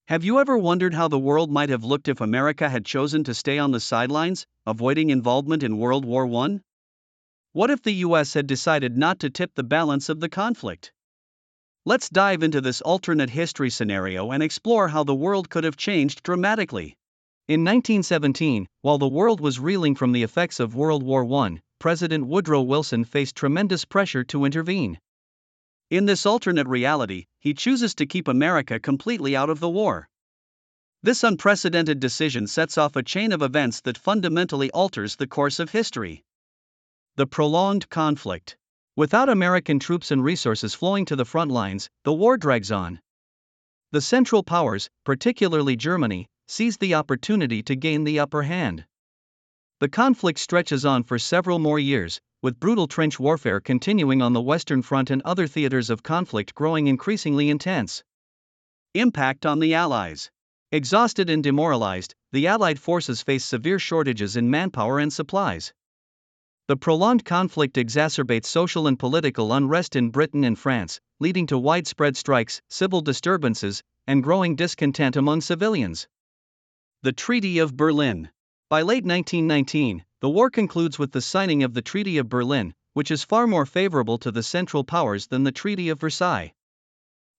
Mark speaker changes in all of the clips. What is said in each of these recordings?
Speaker 1: Have you ever wondered how the world might have looked if America had chosen to stay on the sidelines, avoiding involvement in World War I? What if the US had decided not to tip the balance of the conflict? Let's dive into this alternate history scenario and explore how the world could have changed dramatically. In 1917, while the world was reeling from the effects of World War I, President Woodrow Wilson faced tremendous pressure to intervene. In this alternate reality, he chooses to keep America completely out of the war. This unprecedented decision sets off a chain of events that fundamentally alters the course of history. The prolonged conflict. Without American troops and resources flowing to the front lines, the war drags on. The Central Powers, particularly Germany, seized the opportunity to gain the upper hand. The conflict stretches on for several more years, with brutal trench warfare continuing on the Western Front and other theaters of conflict growing increasingly intense. Impact on the Allies. Exhausted and demoralized, the Allied forces face severe shortages in manpower and supplies. The prolonged conflict exacerbates social and political unrest in Britain and France, leading to widespread strikes, civil disturbances, and growing discontent among civilians. The Treaty of Berlin. By late 1919, the war concludes with the signing of the Treaty of Berlin, which is far more favorable to the Central Powers than the Treaty of Versailles.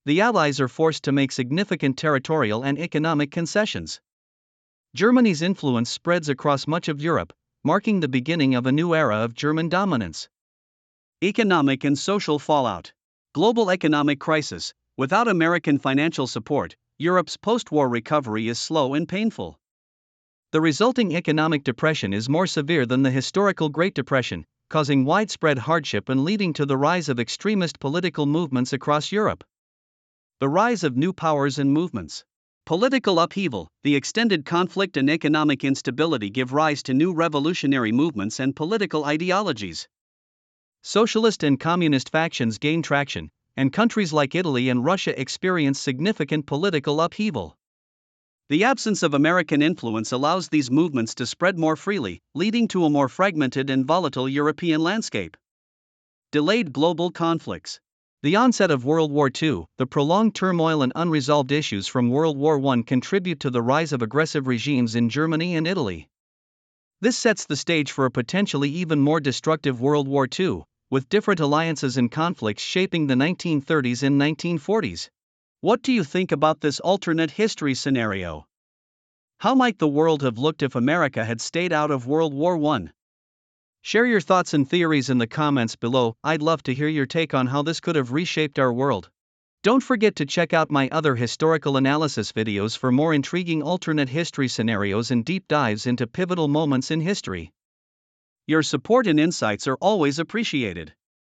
Speaker 1: The Allies are forced to make significant territorial and economic concessions. Germany's influence spreads across much of Europe, marking the beginning of a new era of German dominance. Economic and social fallout. Global economic crisis. Without American financial support, Europe's post-war recovery is slow and painful. The resulting economic depression is more severe than the historical Great Depression, causing widespread hardship and leading to the rise of extremist political movements across Europe. The rise of new powers and movements. Political upheaval. The extended conflict and economic instability give rise to new revolutionary movements and political ideologies. Socialist and communist factions gain traction, and countries like Italy and Russia experience significant political upheaval. The absence of American influence allows these movements to spread more freely, leading to a more fragmented and volatile European landscape. Delayed global conflicts. The onset of World War II, the prolonged turmoil and unresolved issues from World War I contribute to the rise of aggressive regimes in Germany and Italy. This sets the stage for a potentially even more destructive World War II, with different alliances and conflicts shaping the 1930s and 1940s. What do you think about this alternate history scenario? How might the world have looked if America had stayed out of World War I? Share your thoughts and theories in the comments below. I'd love to hear your take on how this could have reshaped our world. Don't forget to check out my other historical analysis videos for more intriguing alternate history scenarios and deep dives into pivotal moments in history. Your support and insights are always appreciated.